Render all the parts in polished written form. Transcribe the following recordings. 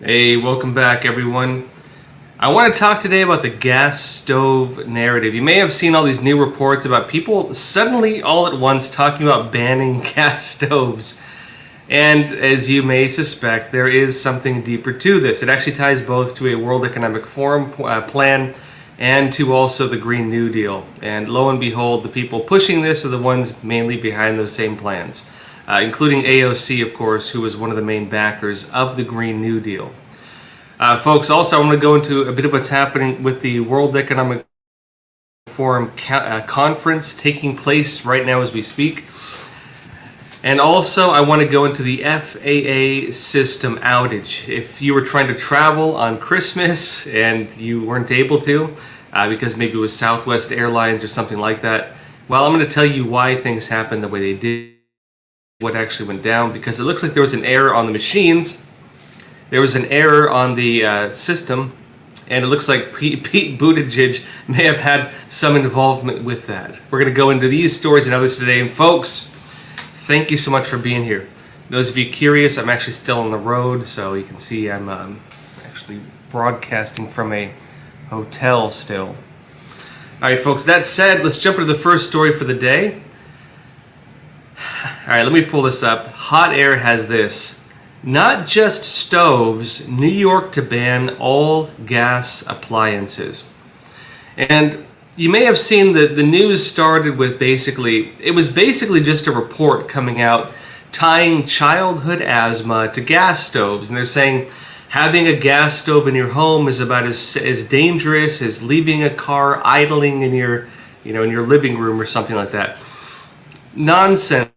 Hey, welcome back everyone. I want to talk today about the gas stove narrative. You may have seen all these new reports about people suddenly all at once talking about banning gas stoves. And as you may suspect, there is something deeper to this. It actually ties both to a World Economic Forum plan and to also the Green New Deal. And lo and behold, the people pushing this are the ones mainly behind those same plans. Including AOC, of course, who was one of the main backers of the Green New Deal. Folks, also I want to go into a bit of what's happening with the World Economic Forum conference taking place right now as we speak. And also I want to go into the FAA system outage. If you were trying to travel on Christmas and you weren't able to, because maybe it was Southwest Airlines or something like that, well, I'm going to tell you why things happened the way they did. What actually went down, because it looks like there was an error on the machines, there was an error on the system, and it looks like Pete Buttigieg may have had some involvement with that. We're going to go into these stories and others today, and folks, thank you so much for being here. Those of you curious, I'm actually still on the road, so you can see I'm actually broadcasting from a hotel still. Alright folks, that said, let's jump into the first story for the day. All right, let me pull this up. Hot Air has this. Not just stoves, New York to ban all gas appliances. And you may have seen that the news started with it was basically just a report coming out tying childhood asthma to gas stoves. And they're saying having a gas stove in your home is about as dangerous as leaving a car idling in your living room or something like that. Nonsense.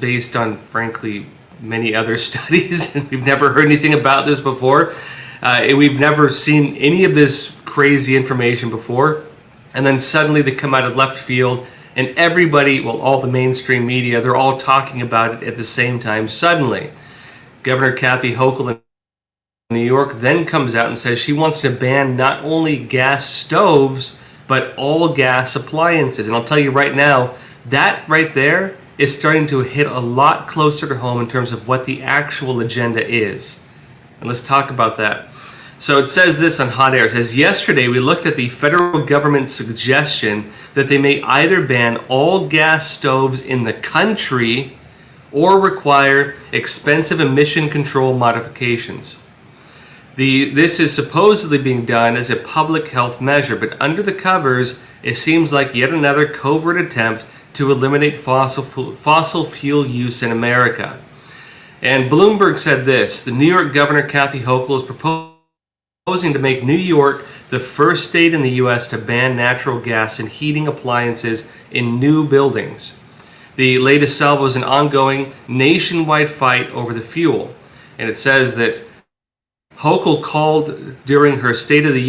Based on, frankly, many other studies, and we've never heard anything about this before. We've never seen any of this crazy information before, and then suddenly they come out of left field, and everybody, well, all the mainstream media, they're all talking about it at the same time. Suddenly, Governor Kathleen Hochul in New York then comes out and says she wants to ban not only gas stoves, but all gas appliances. And I'll tell you right now, that right there is starting to hit a lot closer to home in terms of what the actual agenda is. And let's talk about that. So it says this on Hot Air. It says, yesterday we looked at the federal government's suggestion that they may either ban all gas stoves in the country or require expensive emission control modifications. This is supposedly being done as a public health measure, but under the covers, it seems like yet another covert attempt to eliminate fossil fuel use in America. And Bloomberg said this: the New York Governor Kathleen Hochul is proposing to make New York the first state in the U.S. to ban natural gas and heating appliances in new buildings. The latest salvo is an ongoing nationwide fight over the fuel. And it says that Hochul called during her State of the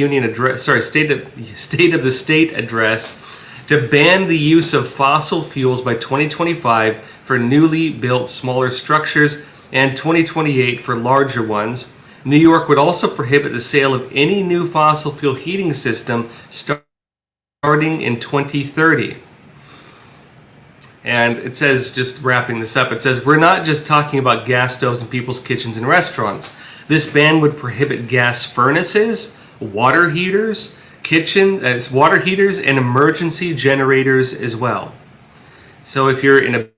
State address to ban the use of fossil fuels by 2025 for newly built smaller structures and 2028 for larger ones. New York would also prohibit the sale of any new fossil fuel heating system starting in 2030. And it says, just wrapping this up, it says, we're not just talking about gas stoves in people's kitchens and restaurants. This ban would prohibit gas furnaces, water heaters, water heaters, and emergency generators as well. So if you're in a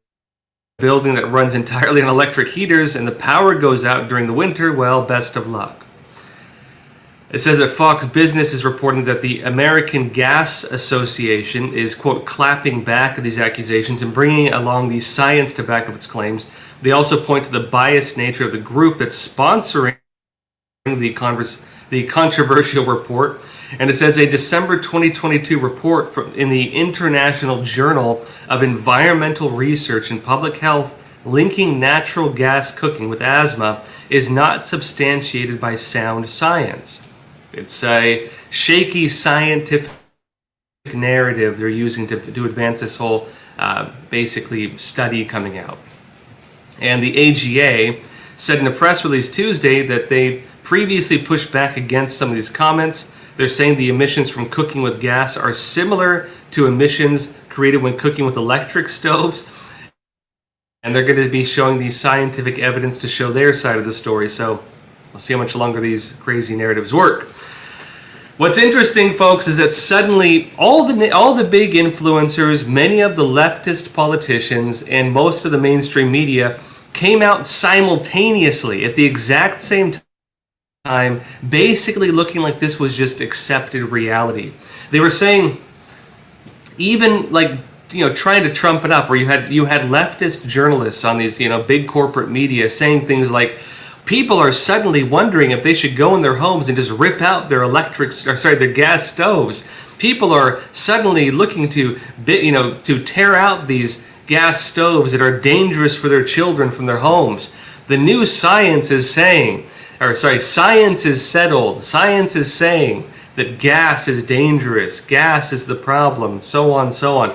building that runs entirely on electric heaters and the power goes out during the winter, well, best of luck. It says that Fox Business is reporting that the American Gas Association is, quote, clapping back at these accusations and bringing along the science to back up its claims. They also point to the biased nature of the group that's sponsoring the controversial report. And it says a December 2022 report in the International Journal of Environmental Research and Public Health linking natural gas cooking with asthma is not substantiated by sound science. It's a shaky scientific narrative they're using to advance this whole basically study coming out. And the AGA said in a press release Tuesday that they previously pushed back against some of these comments. They're saying the emissions from cooking with gas are similar to emissions created when cooking with electric stoves. And they're going to be showing the scientific evidence to show their side of the story. So We'll see how much longer these crazy narratives work. What's interesting, folks, is that suddenly all the big influencers, many of the leftist politicians, and most of the mainstream media came out simultaneously at the exact same time, basically looking like this was just accepted reality. They were saying, even like, trying to trump it up, where you had leftist journalists on these, big corporate media saying things like, people are suddenly wondering if they should go in their homes and just rip out their their gas stoves. People are suddenly looking to tear out these gas stoves that are dangerous for their children from their homes. The new science is saying, science is settled. Science is saying that gas is dangerous. Gas is the problem, so on, so on.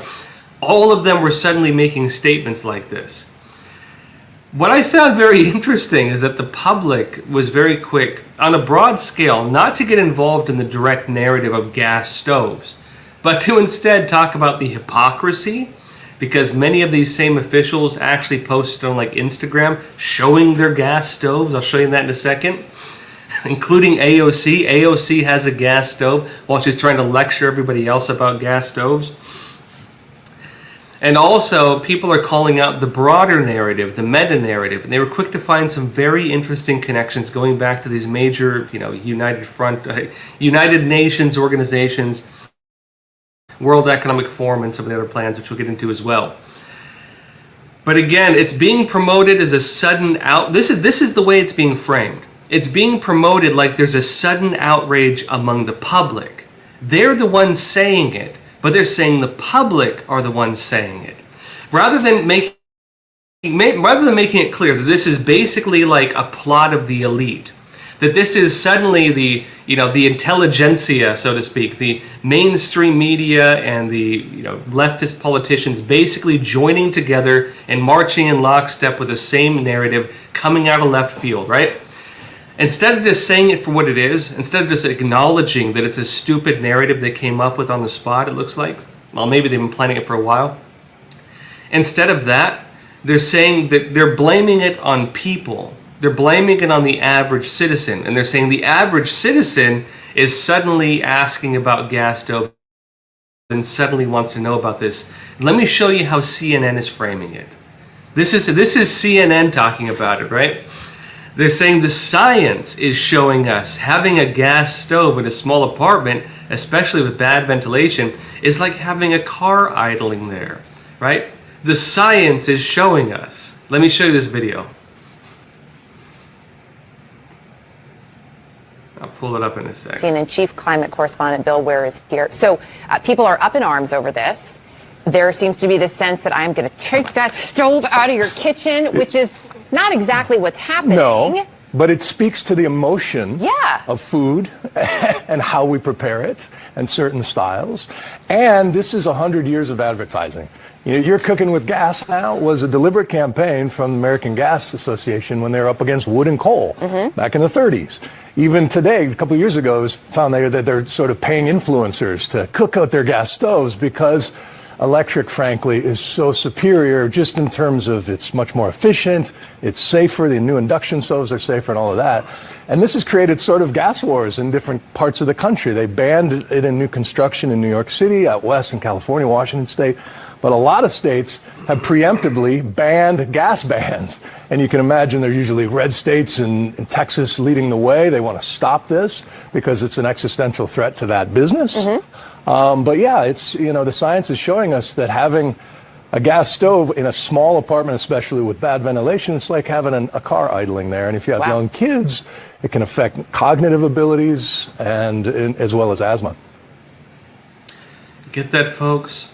All of them were suddenly making statements like this. What I found very interesting is that the public was very quick, on a broad scale, not to get involved in the direct narrative of gas stoves, but to instead talk about the hypocrisy, because many of these same officials actually posted on Instagram showing their gas stoves. I'll show you that in a second, including AOC. AOC has a gas stove while she's trying to lecture everybody else about gas stoves. And also, people are calling out the broader narrative, the meta-narrative, and they were quick to find some very interesting connections going back to these major, United Nations organizations, World Economic Forum, and some of the other plans, which we'll get into as well. But again, it's being promoted as a sudden This is the way it's being framed. It's being promoted like there's a sudden outrage among the public. They're the ones saying it, but they're saying the public are the ones saying it. Rather than making it clear that this is basically like a plot of the elite, that this is suddenly the intelligentsia, so to speak, the mainstream media and the leftist politicians basically joining together and marching in lockstep with the same narrative coming out of left field, right? Instead of just saying it for what it is, instead of just acknowledging that it's a stupid narrative they came up with on the spot, it looks like, well, maybe they've been planning it for a while. Instead of that, they're saying that they're blaming it on people. They're blaming it on the average citizen. And they're saying the average citizen is suddenly asking about gas stoves and suddenly wants to know about this. Let me show you how CNN is framing it. This is CNN talking about it, right? They're saying the science is showing us having a gas stove in a small apartment, especially with bad ventilation, is like having a car idling there, right? The science is showing us. Let me show you this video. I'll pull it up in a second. CNN Chief Climate Correspondent Bill Ware is here. So people are up in arms over this. There seems to be this sense that I'm going to take that stove out of your kitchen, which is not exactly what's happening. No, but it speaks to the emotion of food and how we prepare it and certain styles. And this is 100 years of advertising. You're Cooking with Gas Now was a deliberate campaign from the American Gas Association when they were up against wood and coal back in the 30s. Even today, a couple of years ago, it was found that they're sort of paying influencers to cook out their gas stoves because electric, frankly, is so superior just in terms of it's much more efficient, it's safer, the new induction stoves are safer and all of that. And this has created sort of gas wars in different parts of the country. They banned it in new construction in New York City, out west in California, Washington State. But a lot of states have preemptively banned gas bans. And you can imagine they're usually red states in Texas leading the way. They want to stop this because it's an existential threat to that business. But yeah, it's, the science is showing us that having a gas stove in a small apartment, especially with bad ventilation, it's like having a car idling there. And if you have young kids, it can affect cognitive abilities and as well as asthma. Get that, folks?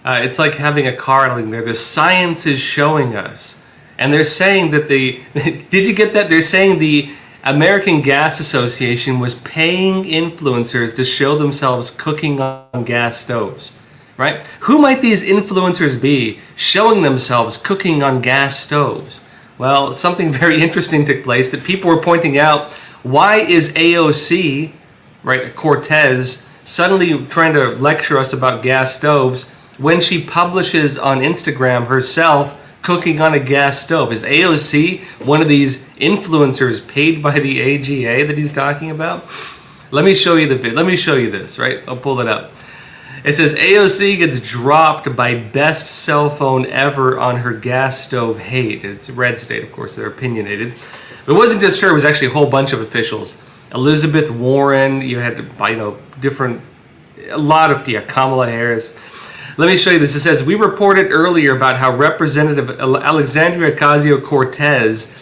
It's like having a car idling there. The science is showing us. And they're saying that did you get that? They're saying the American Gas Association was paying influencers to show themselves cooking on gas stoves, right? Who might these influencers be showing themselves cooking on gas stoves? Well, something very interesting took place that people were pointing out. Why is AOC, right, Cortez, suddenly trying to lecture us about gas stoves when she publishes on Instagram herself cooking on a gas stove? Is AOC one of these influencers paid by the AGA that he's talking about? Let me show you let me show you this, right? I'll pull it up. It says AOC gets dropped by best cell phone ever on her gas stove hate. It's a red state, of course, they're opinionated. But it wasn't just her, it was actually a whole bunch of officials. Elizabeth Warren, you had, a lot of, Kamala Harris. Let me show you this. It says, we reported earlier about how Representative Alexandria Ocasio-Cortez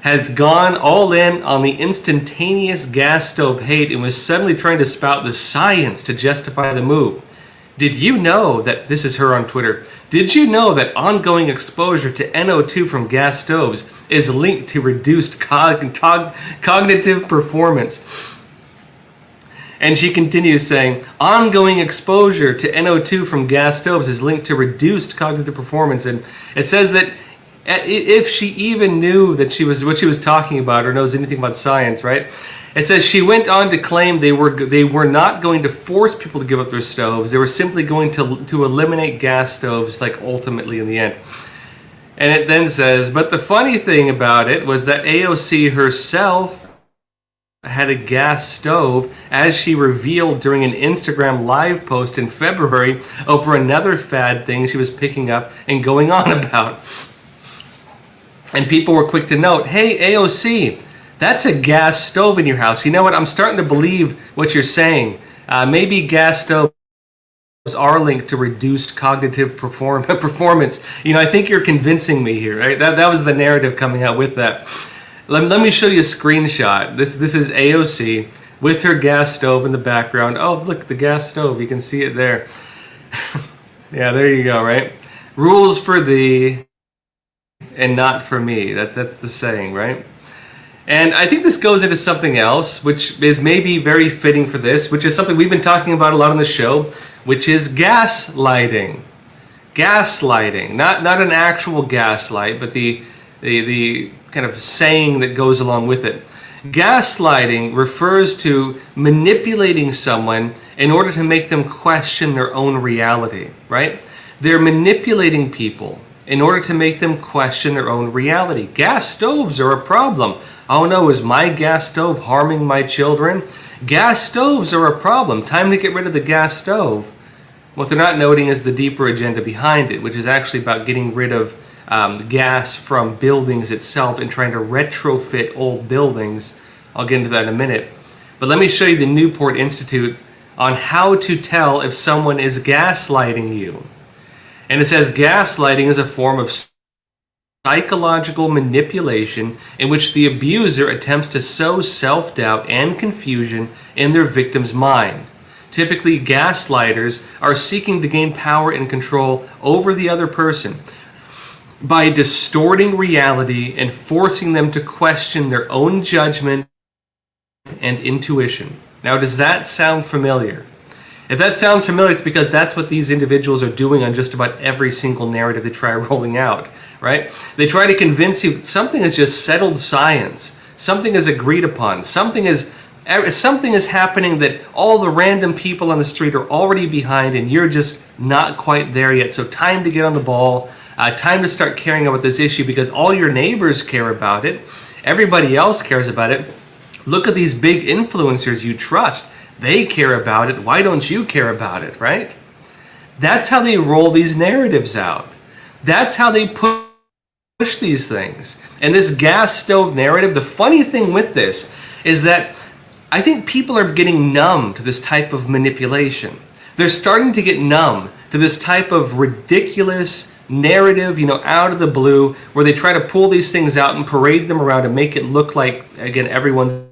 had gone all in on the instantaneous gas stove hate and was suddenly trying to spout the science to justify the move. Did you know that, this is her on Twitter, did you know that ongoing exposure to NO2 from gas stoves is linked to reduced cognitive performance? And she continues saying, ongoing exposure to NO2 from gas stoves is linked to reduced cognitive performance. And it says that if she even knew that what she was talking about or knows anything about science, right? It says she went on to claim they were not going to force people to give up their stoves. They were simply going to eliminate gas stoves, like ultimately in the end. And it then says, but the funny thing about it was that AOC herself had a gas stove, as she revealed during an Instagram live post in February over another fad thing she was picking up and going on about. And people were quick to note, hey, AOC, that's a gas stove in your house. You know what? I'm starting to believe what you're saying. Maybe gas stoves are linked to reduced cognitive performance. I think you're convincing me here, right? That was the narrative coming out with that. Let me show you a screenshot. This is AOC with her gas stove in the background. Oh, look, the gas stove. You can see it there. Yeah, there you go, right? Rules for thee and not for me. That's the saying, right? And I think this goes into something else, which is maybe very fitting for this, which is something we've been talking about a lot on the show, which is gaslighting. Gaslighting, not an actual gaslight, but the kind of saying that goes along with it. Gaslighting refers to manipulating someone in order to make them question their own reality, right? They're manipulating people in order to make them question their own reality. Gas stoves are a problem. Oh no, is my gas stove harming my children? Gas stoves are a problem. Time to get rid of the gas stove. What they're not noting is the deeper agenda behind it, which is actually about getting rid of gas from buildings itself and trying to retrofit old buildings. I'll get into that in a minute. But let me show you the Newport Institute on how to tell if someone is gaslighting you. And it says gaslighting is a form of psychological manipulation in which the abuser attempts to sow self-doubt and confusion in their victim's mind. Typically, gaslighters are seeking to gain power and control over the other person by distorting reality and forcing them to question their own judgment and intuition. Now, does that sound familiar? If that sounds familiar, it's because that's what these individuals are doing on just about every single narrative they try rolling out, right? They try to convince you that something is just settled science, something is agreed upon, something is happening that all the random people on the street are already behind and you're just not quite there yet. So time to get on the ball, time to start caring about this issue because all your neighbors care about it, everybody else cares about it. Look at these big influencers you trust. They care about it. Why don't you care about it, right? That's how they roll these narratives out. That's how they push these things. And this gas stove narrative, the funny thing with this is that I think people are getting numb to this type of manipulation. They're starting to get numb to this type of ridiculous narrative, out of the blue, where they try to pull these things out and parade them around and make it look like, again, everyone's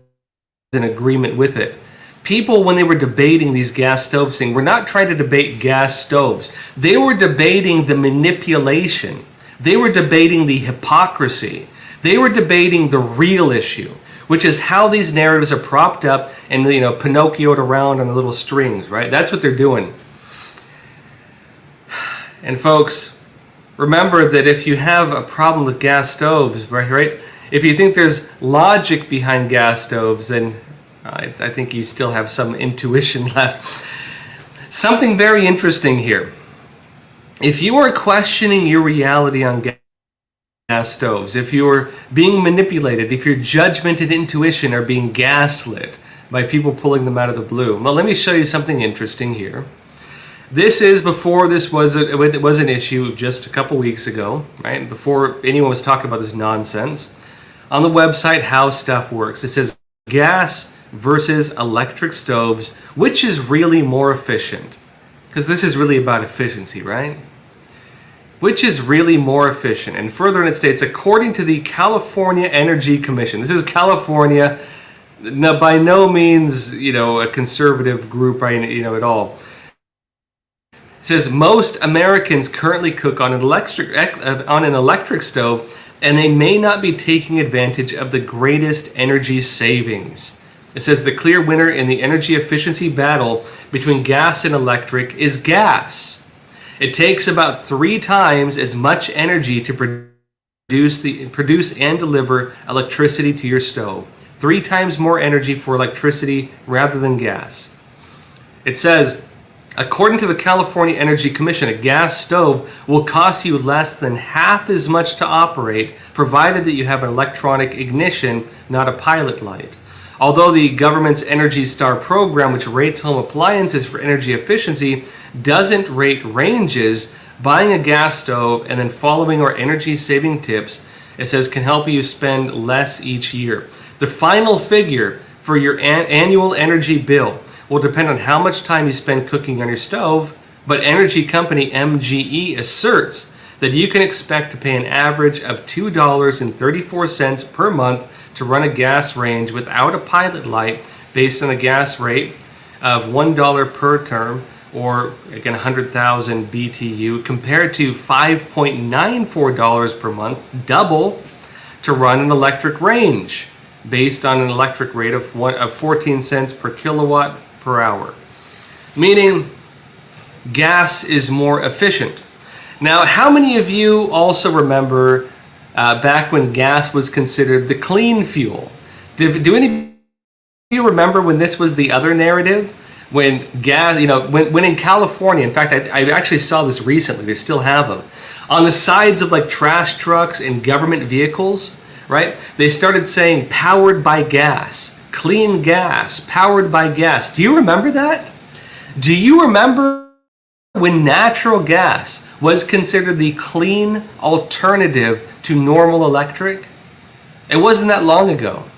in agreement with it. People, when they were debating these gas stoves thing, were not trying to debate gas stoves. They were debating the manipulation. They were debating the hypocrisy. They were debating the real issue, which is how these narratives are propped up and, Pinocchioed around on the little strings, right? That's what they're doing. And folks, remember that if you have a problem with gas stoves, right? If you think there's logic behind gas stoves, then I think you still have some intuition left. Something very interesting here. If you are questioning your reality on gas stoves, if you're being manipulated, if your judgment and intuition are being gaslit by people pulling them out of the blue. Well, let me show you something interesting here. This is before this was an issue just a couple weeks ago, right? Before anyone was talking about this nonsense. On the website How Stuff Works, it says gas versus electric stoves, which is really more efficient? Because this is really about efficiency, right? Which is really more efficient? And further, it states, according to the California Energy Commission, this is California, no, by no means, a conservative group, right, at all. It says most Americans currently cook on an electric stove, and they may not be taking advantage of the greatest energy savings. It says the clear winner in the energy efficiency battle between gas and electric is gas. It takes about 3 times as much energy to produce and deliver electricity to your stove. 3 times more energy for electricity rather than gas. It says, according to the California Energy Commission, a gas stove will cost you less than half as much to operate, provided that you have an electronic ignition, not a pilot light. Although the government's Energy Star program, which rates home appliances for energy efficiency, doesn't rate ranges, buying a gas stove and then following our energy saving tips, it says, can help you spend less each year. The final figure for your annual energy bill will depend on how much time you spend cooking on your stove, but energy company MGE asserts that you can expect to pay an average of $2.34 per month to run a gas range without a pilot light, based on a gas rate of $1 per term, or again 100,000 BTU, compared to $5.94 per month, double, to run an electric range, based on an electric rate of 14 cents per kilowatt per hour. Meaning, gas is more efficient. Now, how many of you also remember back when gas was considered the clean fuel? Do any of you remember when this was the other narrative? When gas, when in California, in fact, I actually saw this recently, they still have them, on the sides of like trash trucks and government vehicles, right? They started saying powered by gas, clean gas, powered by gas. Do you remember that? Do you remember when natural gas was considered the clean alternative to normal electric? It wasn't that long ago.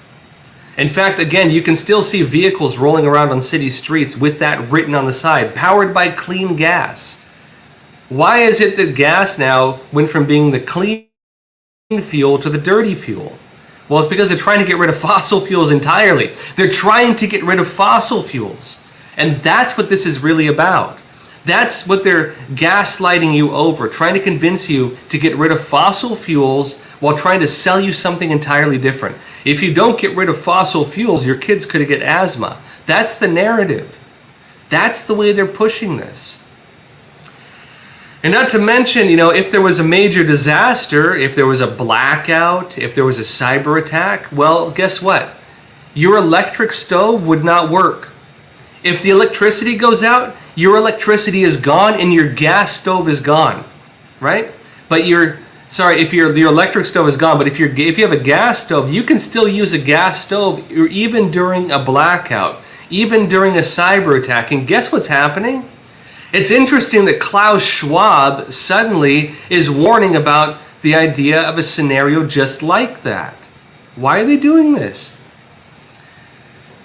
In fact, again, you can still see vehicles rolling around on city streets with that written on the side, powered by clean gas. Why is it that gas now went from being the clean fuel to the dirty fuel? Well, it's because they're trying to get rid of fossil fuels entirely. They're trying to get rid of fossil fuels. And that's what this is really about. That's what they're gaslighting you over, trying to convince you to get rid of fossil fuels while trying to sell you something entirely different. If you don't get rid of fossil fuels, your kids could get asthma. That's the narrative. That's the way they're pushing this. And not to mention, if there was a major disaster, if there was a blackout, if there was a cyber attack, well, guess what? Your electric stove would not work. If the electricity goes out, your electricity is gone and your gas stove is gone, right? But your electric stove is gone, but if you have a gas stove, you can still use a gas stove even during a blackout, even during a cyber attack. And guess what's happening? It's interesting that Klaus Schwab suddenly is warning about the idea of a scenario just like that. Why are they doing this?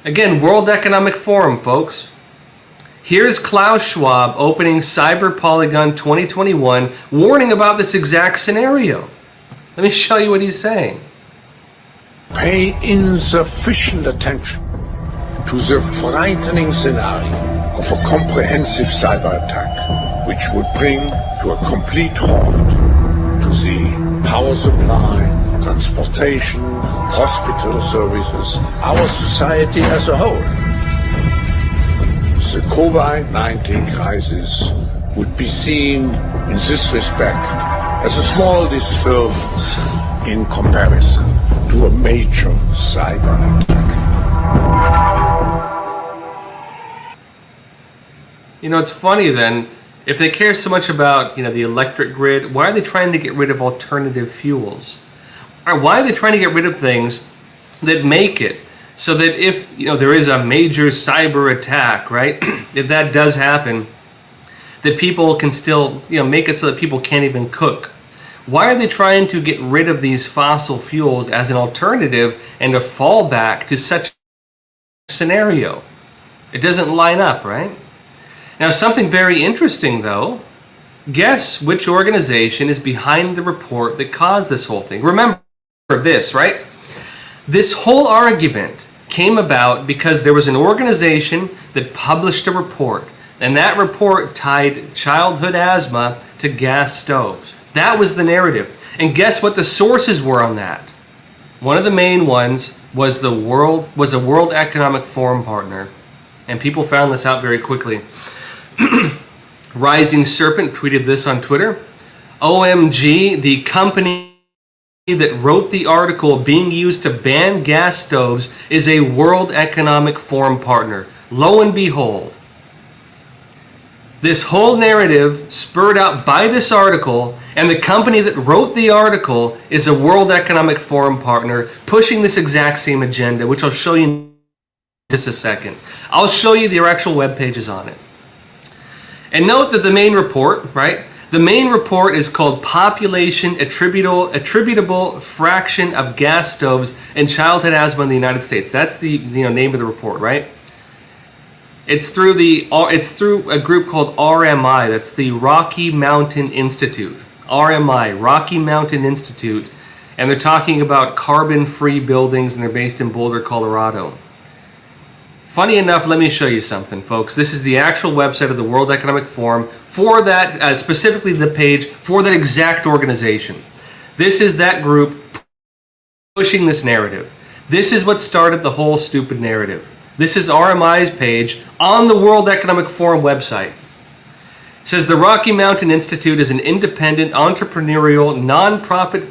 Again, World Economic Forum, folks. Here's Klaus Schwab opening Cyber Polygon 2021, warning about this exact scenario. Let me show you what he's saying. Pay insufficient attention to the frightening scenario of a comprehensive cyber attack, which would bring to a complete halt to the power supply, transportation, hospital services, our society as a whole. The COVID-19 crisis would be seen in this respect as a small disturbance in comparison to a major cyber attack. It's funny then, If they care so much about, the electric grid, why are they trying to get rid of alternative fuels? Or why are they trying to get rid of things that make it so that if, there is a major cyber attack, right? If that does happen, that people can still, make it so that people can't even cook. Why are they trying to get rid of these fossil fuels as an alternative and a fallback to such a scenario? It doesn't line up, right? Now, something very interesting, though. Guess which organization is behind the report that caused this whole thing? Remember this, right? This whole argument came about because there was an organization that published a report, and that report tied childhood asthma to gas stoves. That was the narrative. And guess what the sources were on that? One of the main ones was a World Economic Forum partner, and people found this out very quickly. Rising Serpent tweeted this on Twitter. OMG, the company that wrote the article being used to ban gas stoves is a World Economic Forum partner. Lo and behold, this whole narrative spurred out by this article, and the company that wrote the article is a World Economic Forum partner pushing this exact same agenda, which I'll show you in just a second. I'll show you the actual web pages on it. And note that the main report, right? The main report is called Population Attributable Fraction of Gas Stoves and Childhood Asthma in the United States. That's the name of the report, right? It's through a group called RMI. That's the Rocky Mountain Institute. RMI, Rocky Mountain Institute, and they're talking about carbon-free buildings, and they're based in Boulder, Colorado. Funny enough, let me show you something, folks. This is the actual website of the World Economic Forum for that, specifically the page for that exact organization. This is that group pushing this narrative. This is what started the whole stupid narrative. This is RMI's page on the World Economic Forum website. It says the Rocky Mountain Institute is an independent, entrepreneurial, nonprofit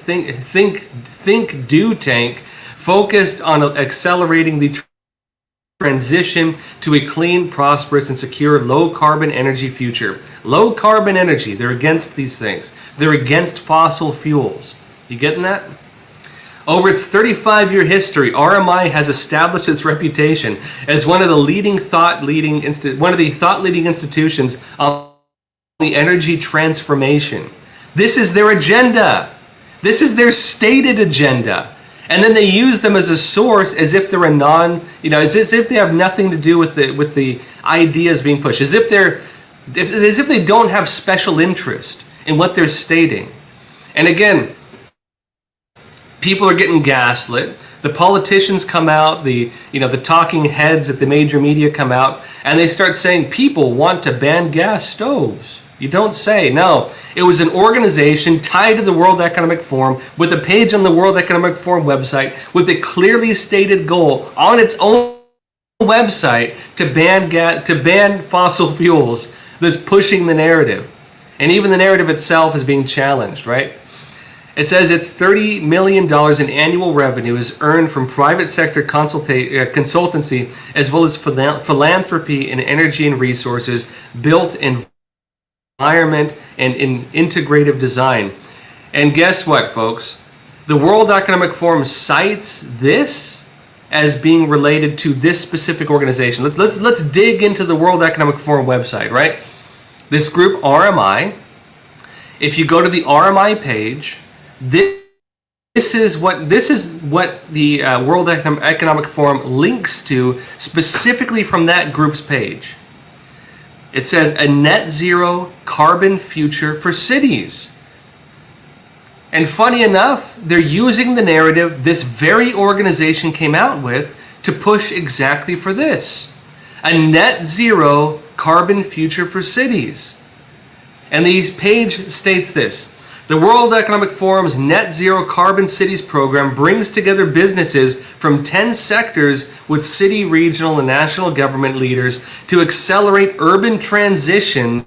think-do tank focused on accelerating the transition to a clean, prosperous, and secure low-carbon energy future. Low-carbon energy, they're against these things. They're against fossil fuels. You getting that? Over its 35-year history, RMI has established its reputation as one of the thought-leading institutions on the energy transformation. This is their agenda. This is their stated agenda. And then they use them as a source as if they're as if they have nothing to do with the ideas being pushed, as if they don't have special interest in what they're stating. And again, people are getting gaslit. The politicians come out, the talking heads at the major media come out, and they start saying people want to ban gas stoves. You don't say. No, it was an organization tied to the World Economic Forum with a page on the World Economic Forum website with a clearly stated goal on its own website to ban fossil fuels that's pushing the narrative. And even the narrative itself is being challenged, right? It says it's $30 million in annual revenue is earned from private sector consultancy as well as philanthropy in energy and resources, built environment, and in integrative design. And guess what, folks? The World Economic Forum cites this as being related to this specific organization. Let's dig into the World Economic Forum website, right? This group RMI. If you go to the RMI page, this is what the World Economic Forum links to specifically from that group's page. It says a net zero carbon future for cities. And funny enough, they're using the narrative this very organization came out with to push exactly for this. A net zero carbon future for cities. And the page states this: the World Economic Forum's Net Zero Carbon Cities program brings together businesses from 10 sectors with city, regional, and national government leaders to accelerate urban transitions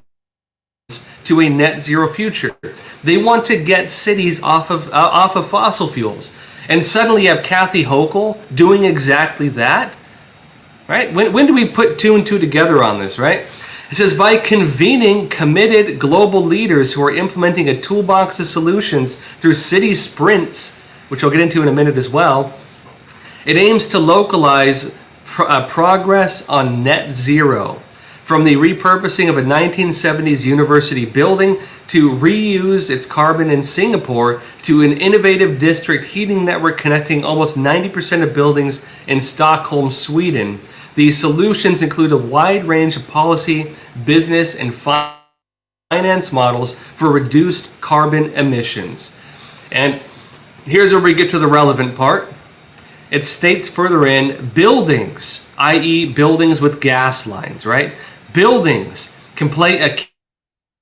to a net zero future. They want to get cities off of fossil fuels. And suddenly you have Kathy Hochul doing exactly that, right? When do we put two and two together on this, right? It says, by convening committed global leaders who are implementing a toolbox of solutions through city sprints, which I'll get into in a minute as well, it aims to localize progress on net zero, from the repurposing of a 1970s university building to reuse its carbon in Singapore to an innovative district heating network connecting almost 90% of buildings in Stockholm, Sweden. These solutions include a wide range of policy, business, and finance models for reduced carbon emissions. And here's where we get to the relevant part. It states further in, buildings, i.e. buildings with gas lines, right? Buildings can play a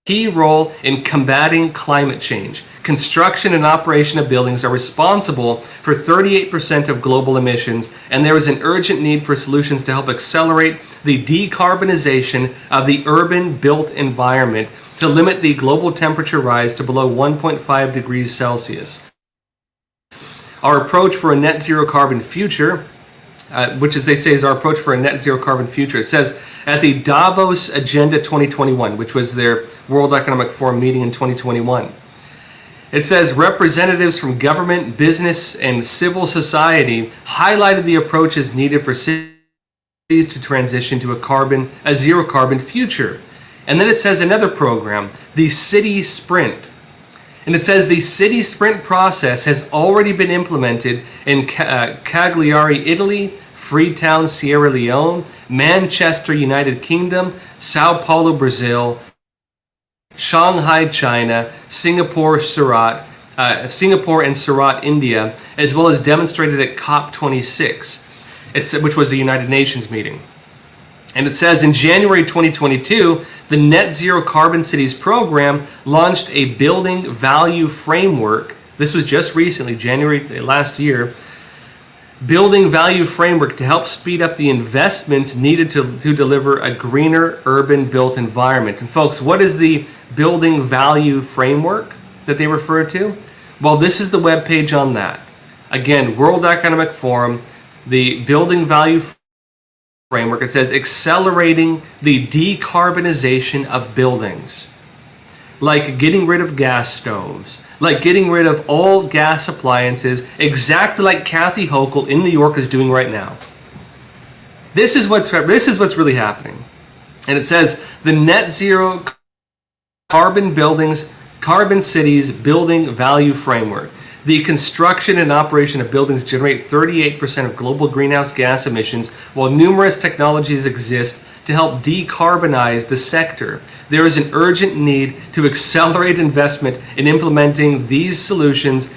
key role in combating climate change. Construction and operation of buildings are responsible for 38% of global emissions, and there is an urgent need for solutions to help accelerate the decarbonization of the urban built environment to limit the global temperature rise to below 1.5 degrees Celsius. Our approach for a net zero carbon future, which as they say is our approach for a net zero carbon future. It says at the Davos Agenda 2021, which was their World Economic Forum meeting in 2021, it says representatives from government, business, and civil society highlighted the approaches needed for cities to transition to a zero carbon future. And then it says another program, the City Sprint. And it says the City Sprint process has already been implemented in Cagliari, Italy, Freetown, Sierra Leone, Manchester, United Kingdom, Sao Paulo, Brazil, Shanghai, China, Singapore and Surat, India, as well as demonstrated at COP26, which was the United Nations meeting. And it says in January 2022, the Net Zero Carbon Cities program launched a building value framework. This was just recently, January last year. Building value framework to help speed up the investments needed to deliver a greener urban built environment. And folks, what is the building value framework that they refer to? Well, this is the webpage on that. Again, World Economic Forum, the building value framework. It says accelerating the decarbonization of buildings, like getting rid of gas stoves, like getting rid of all gas appliances, exactly like Kathy Hochul in New York is doing right now. This is what's really happening. And it says the net zero carbon buildings, carbon cities building value framework. The construction and operation of buildings generate 38% of global greenhouse gas emissions, while numerous technologies exist to help decarbonize the sector. There is an urgent need to accelerate investment in implementing these solutions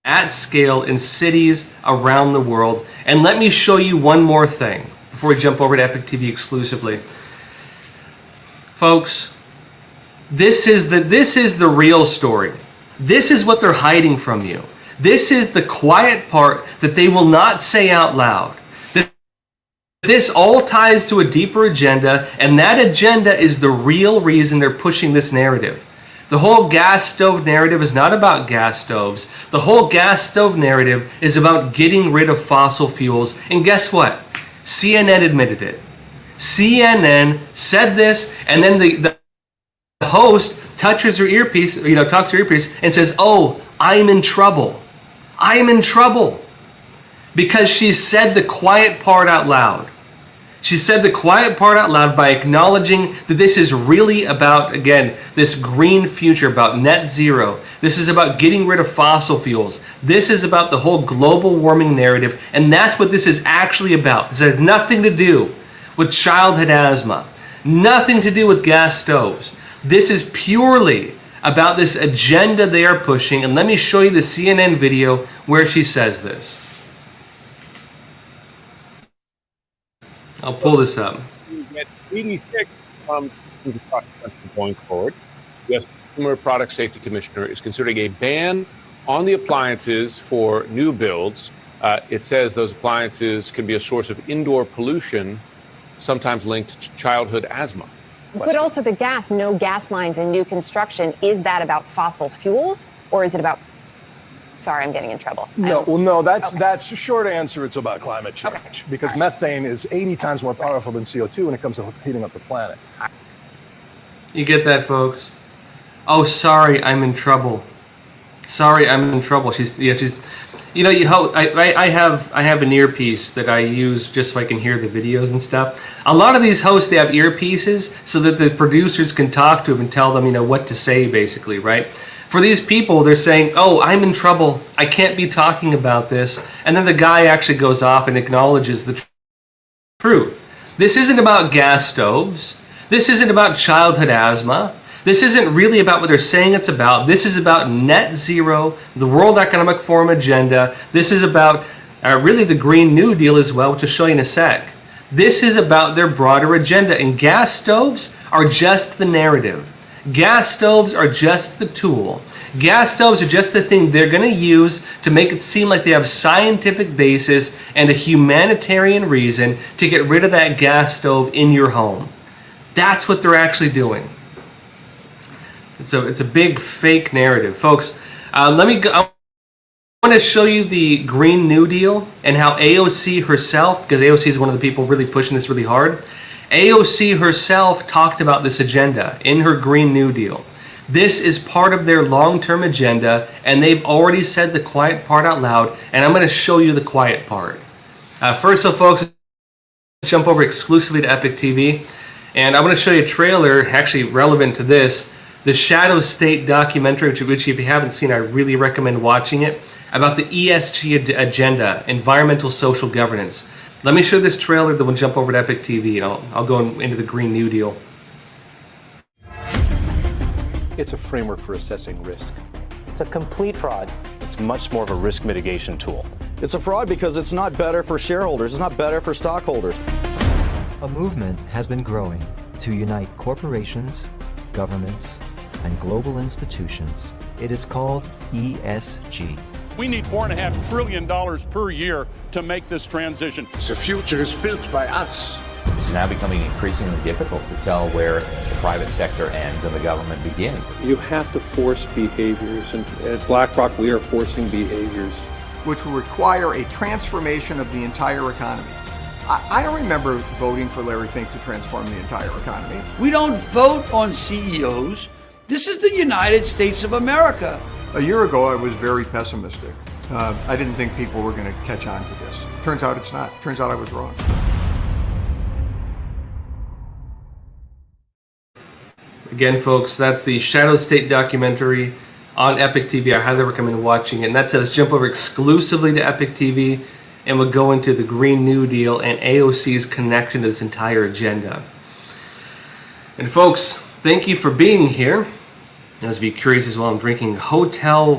at scale in cities around the world. And let me show you one more thing before we jump over to Epic TV exclusively. Folks, this is the real story. This is what they're hiding from you. This is the quiet part that they will not say out loud. This all ties to a deeper agenda, and that agenda is the real reason they're pushing this narrative. The whole gas stove narrative is not about gas stoves. The whole gas stove narrative is about getting rid of fossil fuels. And guess what? CNN admitted it. CNN said this, and then the host touches her earpiece, talks to her earpiece and says, "Oh, I'm in trouble. I'm in trouble." Because she said the quiet part out loud. She said the quiet part out loud by acknowledging that this is really about, again, this green future, about net zero. This is about getting rid of fossil fuels. This is about the whole global warming narrative, and that's what this is actually about. This has nothing to do with childhood asthma, nothing to do with gas stoves. This is purely about this agenda they are pushing, and let me show you the CNN video where she says this. I'll pull this up. Get 86 from the going forward. The U.S. Consumer Product Safety Commissioner is considering a ban on the appliances for new builds. It says those appliances can be a source of indoor pollution, sometimes linked to childhood asthma. But also the no gas lines in new construction. Is that about fossil fuels, or is it about Sorry, I'm getting in trouble. No, well, no, that's the short answer. It's about climate change because methane is 80 times more powerful than CO2 when it comes to heating up the planet. You get that, folks? Oh, sorry, I'm in trouble. Sorry, I'm in trouble. She's. You know, I have an earpiece that I use just so I can hear the videos and stuff. A lot of these hosts, they have earpieces so that the producers can talk to them and tell them, you know, what to say, basically, right? For these people, they're saying, oh, I'm in trouble. I can't be talking about this. And then the guy actually goes off and acknowledges the truth. This isn't about gas stoves. This isn't about childhood asthma. This isn't really about what they're saying it's about. This is about net zero, the World Economic Forum agenda. This is about really the Green New Deal as well, which I'll show you in a sec. This is about their broader agenda, and gas stoves are just the narrative. Gas stoves are just the tool. Gas stoves are just the thing they're going to use to make it seem like they have scientific basis and a humanitarian reason to get rid of that gas stove in your home. That's what they're actually doing. It's a big fake narrative, folks. I want to show you the Green New Deal and how AOC herself, because AOC is one of the people really pushing this really hard. AOC herself talked about this agenda in her Green New Deal. This is part of their long-term agenda, and they've already said the quiet part out loud, and I'm going to show you the quiet part. First, so folks, let's jump over exclusively to Epic TV, and I'm going to show you a trailer actually relevant to this. The Shadow State documentary, which if you haven't seen, I really recommend watching it, about the ESG agenda, environmental social governance. Let me show this trailer, then we'll jump over to Epic TV, and I'll go into the Green New Deal. It's a framework for assessing risk. It's a complete fraud. It's much more of a risk mitigation tool. It's a fraud because it's not better for shareholders. It's not better for stockholders. A movement has been growing to unite corporations, governments, and global institutions. It is called ESG. We need $4.5 trillion per year to make this transition. The future is built by us. It's now becoming increasingly difficult to tell where the private sector ends and the government begins. You have to force behaviors, and at BlackRock we are forcing behaviors. Which will require a transformation of the entire economy. I don't remember voting for Larry Fink to transform the entire economy. We don't vote on CEOs. This is the United States of America. A year ago, I was very pessimistic. I didn't think people were going to catch on to this. Turns out it's not. Turns out I was wrong. Again, folks, that's the Shadow State documentary on Epic TV. I highly recommend watching it. And that says jump over exclusively to Epic TV, and we'll go into the Green New Deal and AOC's connection to this entire agenda. And folks, thank you for being here. As be curious as well, I'm drinking hotel